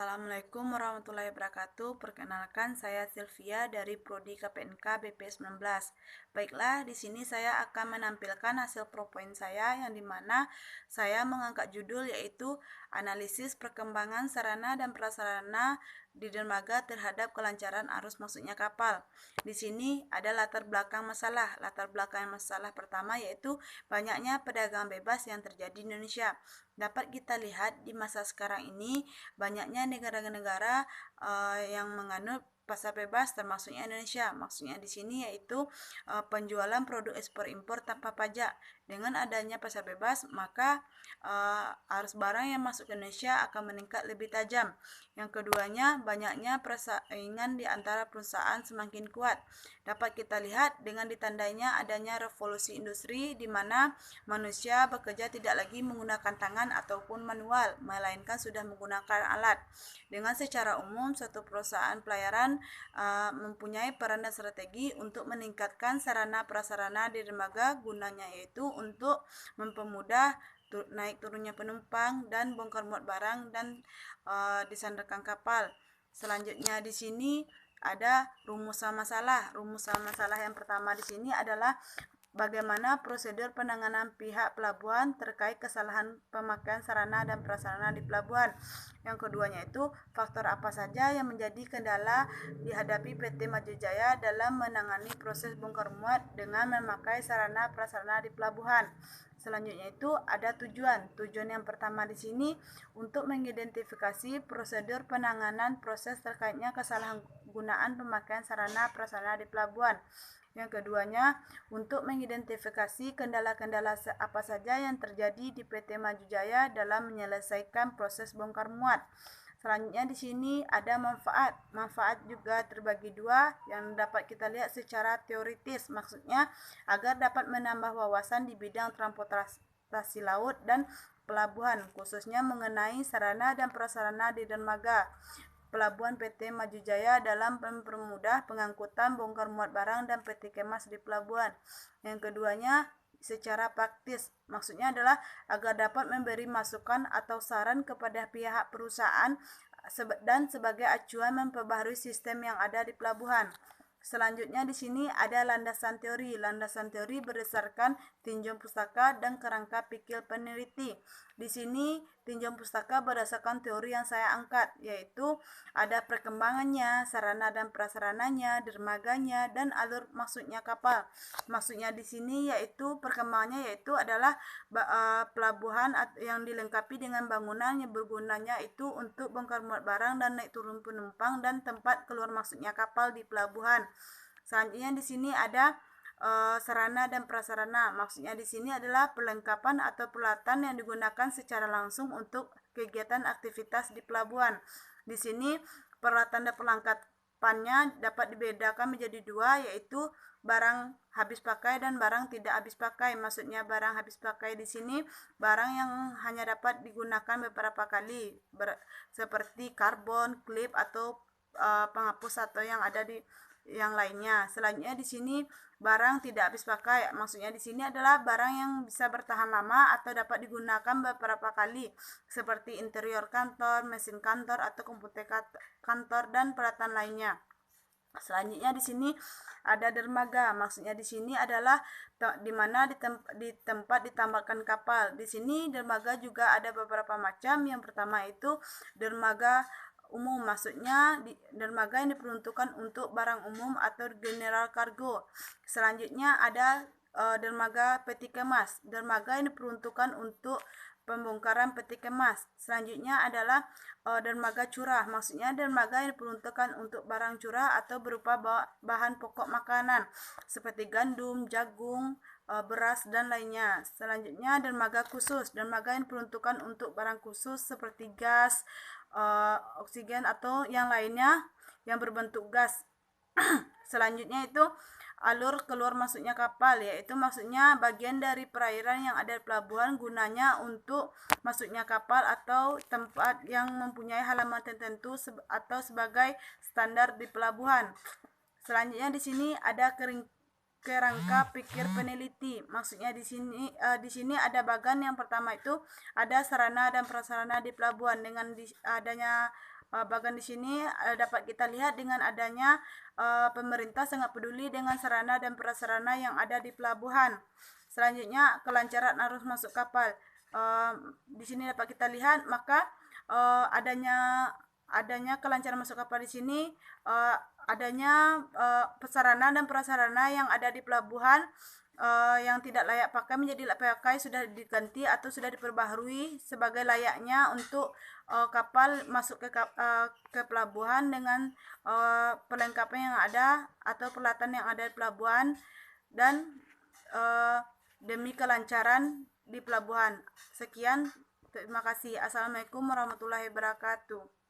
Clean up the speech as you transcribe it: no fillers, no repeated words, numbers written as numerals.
Assalamualaikum warahmatullahi wabarakatuh. Perkenalkan, saya Sylvia dari Prodi KPNK BP19. Baiklah, di sini saya akan menampilkan hasil PowerPoint saya yang dimana saya mengangkat judul yaitu analisis perkembangan sarana dan prasarana di dermaga terhadap kelancaran arus masuknya kapal. Di sini ada latar belakang masalah. Latar belakang masalah pertama yaitu banyaknya perdagangan bebas yang terjadi di Indonesia. Dapat kita lihat di masa sekarang ini banyaknya negara-negara yang menganut pasar bebas termasuknya Indonesia. Maksudnya di sini yaitu penjualan produk ekspor impor tanpa pajak. Dengan adanya pasar bebas, maka arus barang yang masuk ke Indonesia akan meningkat lebih tajam. Yang keduanya, banyaknya persaingan di antara perusahaan semakin kuat. Dapat kita lihat dengan ditandainya adanya revolusi industri di mana manusia bekerja tidak lagi menggunakan tangan ataupun manual, melainkan sudah menggunakan alat. Dengan secara umum, suatu perusahaan pelayaran mempunyai peran dan strategi untuk meningkatkan sarana prasarana di dermaga, gunanya yaitu untuk mempermudah naik turunnya penumpang dan bongkar muat barang dan disandarkan kapal. Selanjutnya di sini ada rumusan masalah. Rumusan masalah yang pertama di sini adalah bagaimana prosedur penanganan pihak pelabuhan terkait kesalahan pemakaian sarana dan prasarana di pelabuhan. Yang keduanya itu faktor apa saja yang menjadi kendala dihadapi PT Maju Jaya dalam menangani proses bongkar muat dengan memakai sarana prasarana di pelabuhan. Selanjutnya itu ada tujuan. Tujuan yang pertama di sini untuk mengidentifikasi prosedur penanganan proses terkaitnya kesalahan gunaan pemakaian sarana prasarana di pelabuhan. Yang keduanya, untuk mengidentifikasi kendala-kendala apa saja yang terjadi di PT Maju Jaya dalam menyelesaikan proses bongkar muat. Selanjutnya di sini ada manfaat. Manfaat juga terbagi dua yang dapat kita lihat secara teoritis. Maksudnya agar dapat menambah wawasan di bidang transportasi laut dan pelabuhan, khususnya mengenai sarana dan prasarana di dermaga pelabuhan PT Maju Jaya dalam mempermudah pengangkutan bongkar muat barang dan peti kemas di pelabuhan. Yang keduanya secara praktis, maksudnya adalah agar dapat memberi masukan atau saran kepada pihak perusahaan dan sebagai acuan memperbaharui sistem yang ada di pelabuhan. Selanjutnya di sini ada landasan teori. Landasan teori berdasarkan tinjauan pustaka dan kerangka pikir peneliti. Di sini tinjauan pustaka berdasarkan teori yang saya angkat, yaitu ada perkembangannya, sarana dan prasarananya, dermaganya, dan alur masuknya kapal. Maksudnya di sini yaitu perkembangannya yaitu adalah pelabuhan yang dilengkapi dengan bangunan yang bergunanya itu untuk bongkar muat barang dan naik turun penumpang dan tempat keluar masuknya kapal di pelabuhan. Selanjutnya di sini ada sarana dan prasarana. Maksudnya di sini adalah perlengkapan atau peralatan yang digunakan secara langsung untuk kegiatan aktivitas di pelabuhan. Di sini peralatan dan perlengkapannya dapat dibedakan menjadi dua, yaitu barang habis pakai dan barang tidak habis pakai. Maksudnya barang habis pakai di sini barang yang hanya dapat digunakan beberapa kali, seperti karbon, klip atau penghapus atau yang ada di yang lainnya. Selanjutnya di sini barang tidak habis pakai. Maksudnya di sini adalah barang yang bisa bertahan lama atau dapat digunakan beberapa kali, seperti interior kantor, mesin kantor atau komputer kantor dan peralatan lainnya. Selanjutnya di sini ada dermaga. Maksudnya di sini adalah di mana di tempat ditambahkan kapal. Di sini dermaga juga ada beberapa macam. Yang pertama itu dermaga umum, maksudnya dermaga yang diperuntukkan untuk barang umum atau general cargo. Selanjutnya ada dermaga peti kemas, dermaga yang diperuntukkan untuk pembongkaran peti kemas. Selanjutnya adalah dermaga curah, maksudnya dermaga yang diperuntukkan untuk barang curah atau berupa bahan pokok makanan seperti gandum, jagung, beras dan lainnya. Selanjutnya dermaga khusus, dermaga yang diperuntukkan untuk barang khusus seperti gas, oksigen atau yang lainnya yang berbentuk gas. Selanjutnya itu alur keluar masuknya kapal, yaitu maksudnya bagian dari perairan yang ada di pelabuhan gunanya untuk masuknya kapal atau tempat yang mempunyai halaman tertentu atau sebagai standar di pelabuhan. Selanjutnya di sini ada kerangka pikir peneliti. Maksudnya di sini ada bagian yang pertama itu ada sarana dan prasarana di pelabuhan. Dengan adanya Bahkan di sini dapat kita lihat dengan adanya pemerintah sangat peduli dengan sarana dan prasarana yang ada di pelabuhan. Selanjutnya, kelancaran arus masuk kapal. Di sini dapat kita lihat, maka adanya kelancaran masuk kapal di sini, adanya sarana dan prasarana yang ada di pelabuhan yang tidak layak pakai menjadi layak pakai, sudah diganti atau sudah diperbaharui sebagai layaknya untuk kapal masuk ke pelabuhan dengan perlengkapan yang ada atau peralatan yang ada di pelabuhan dan demi kelancaran di pelabuhan. Sekian, terima kasih. Assalamualaikum warahmatullahi wabarakatuh.